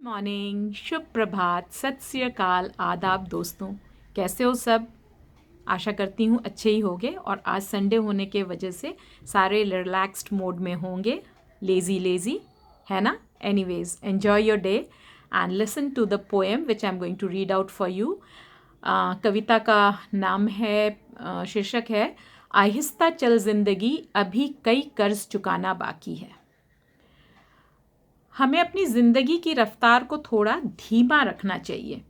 Morning, शुभ प्रभात, सत श्री अकाल, आदाब दोस्तों। कैसे हो सब? आशा करती हूँ अच्छे ही होंगे और आज संडे होने के वजह से सारे रिलैक्स्ड मोड में होंगे, लेज़ी है ना। Anyways, enjoy your day and listen to the poem which I am going to read out for you. कविता का नाम है, शीर्षक है आहिस्ता चल जिंदगी, अभी कई कर्ज चुकाना बाकी है। हमें अपनी ज़िंदगी की रफ्तार को थोड़ा धीमा रखना चाहिए,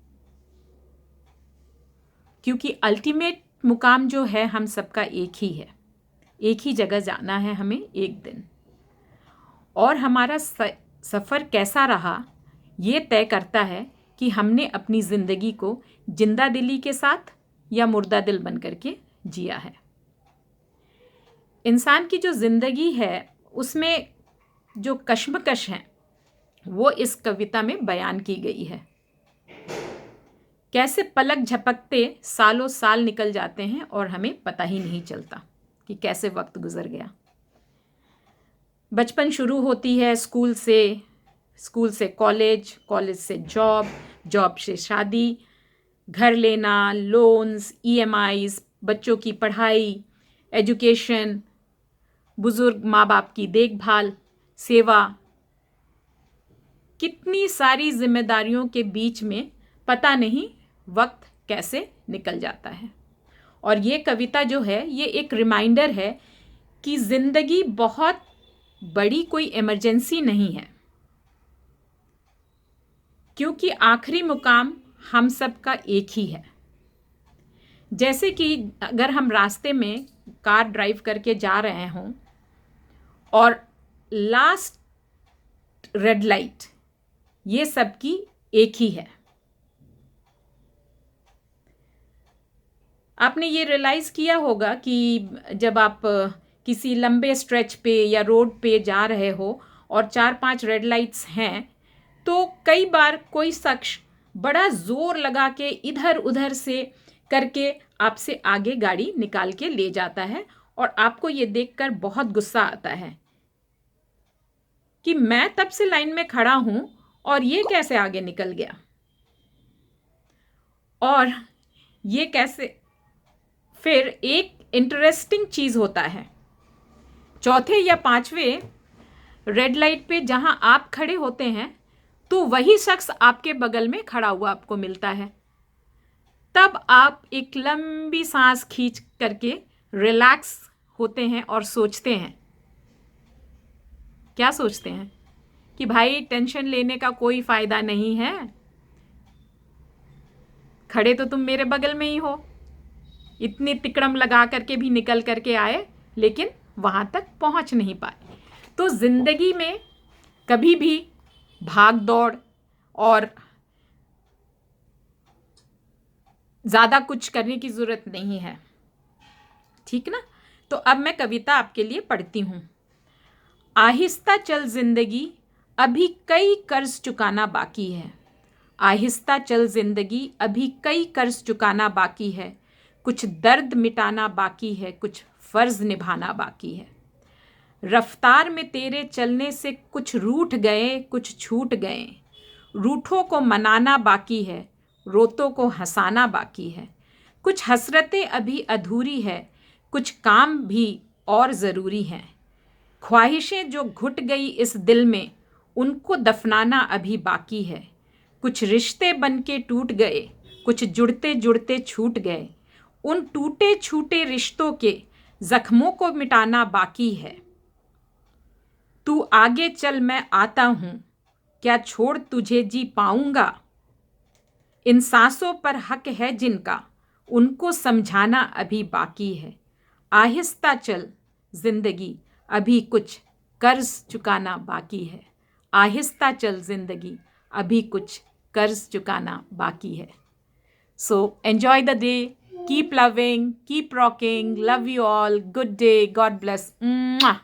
क्योंकि अल्टीमेट मुकाम जो है हम सबका एक ही है। एक ही जगह जाना है हमें एक दिन, और हमारा सफ़र कैसा रहा ये तय करता है कि हमने अपनी ज़िंदगी को जिंदा दिली के साथ या मुर्दा दिल बन करके जिया है। इंसान की जो ज़िंदगी है उसमें जो कश्मकश हैं वो इस कविता में बयान की गई है। कैसे पलक झपकते सालों साल निकल जाते हैं और हमें पता ही नहीं चलता कि कैसे वक्त गुजर गया। बचपन शुरू होती है स्कूल से कॉलेज, कॉलेज से जॉब, जॉब से शादी, घर लेना, लोन्स, EMIs, बच्चों की पढ़ाई, एजुकेशन, बुजुर्ग माँ बाप की देखभाल, सेवा, कितनी सारी जिम्मेदारियों के बीच में पता नहीं वक्त कैसे निकल जाता है। और ये कविता जो है ये एक रिमाइंडर है कि ज़िंदगी बहुत बड़ी कोई इमरजेंसी नहीं है, क्योंकि आखिरी मुकाम हम सब का एक ही है। जैसे कि अगर हम रास्ते में कार ड्राइव करके जा रहे हों और लास्ट रेड लाइट ये सब की एक ही है। आपने ये रियलाइज़ किया होगा कि जब आप किसी लंबे स्ट्रेच पे या रोड पे जा रहे हो और 4-5 रेड लाइट्स हैं, तो कई बार कोई शख्स बड़ा ज़ोर लगा के इधर उधर से करके आपसे आगे गाड़ी निकाल के ले जाता है, और आपको ये देखकर बहुत गुस्सा आता है कि मैं तब से लाइन में खड़ा हूँ और ये कैसे आगे निकल गया, और ये कैसे। फिर एक इंटरेस्टिंग चीज़ होता है, चौथे या पांचवें रेड लाइट पे जहां आप खड़े होते हैं तो वही शख्स आपके बगल में खड़ा हुआ आपको मिलता है। तब आप एक लंबी सांस खींच करके रिलैक्स होते हैं और सोचते हैं, क्या सोचते हैं कि भाई टेंशन लेने का कोई फायदा नहीं है, खड़े तो तुम मेरे बगल में ही हो। इतनी तिकड़म लगा करके भी निकल करके आए लेकिन वहां तक पहुंच नहीं पाए। तो जिंदगी में कभी भी भाग दौड़ और ज़्यादा कुछ करने की ज़रूरत नहीं है, ठीक ना। तो अब मैं कविता आपके लिए पढ़ती हूँ। आहिस्ता चल जिंदगी, अभी कई कर्ज चुकाना बाकी है। आहिस्ता चल जिंदगी, अभी कई कर्ज चुकाना बाकी है। कुछ दर्द मिटाना बाकी है, कुछ फर्ज निभाना बाकी है। रफ्तार में तेरे चलने से कुछ रूठ गए, कुछ छूट गए। रूठों को मनाना बाकी है, रोतों को हंसाना बाकी है। कुछ हसरतें अभी अधूरी है, कुछ काम भी और ज़रूरी हैं। ख्वाहिशें जो घुट गई इस दिल में, उनको दफनाना अभी बाकी है। कुछ रिश्ते बन के टूट गए, कुछ जुड़ते जुड़ते छूट गए। उन टूटे छूटे रिश्तों के जख्मों को मिटाना बाकी है। तू आगे चल, मैं आता हूँ, क्या छोड़ तुझे जी पाऊंगा। इन सांसों पर हक है जिनका, उनको समझाना अभी बाकी है। आहिस्ता चल जिंदगी, अभी कुछ कर्ज चुकाना बाकी है। आहिस्ता चल जिंदगी, अभी कुछ कर्ज चुकाना बाकी है। So enjoy the day, keep loving, keep rocking, love you all, good day, God bless. Mwah.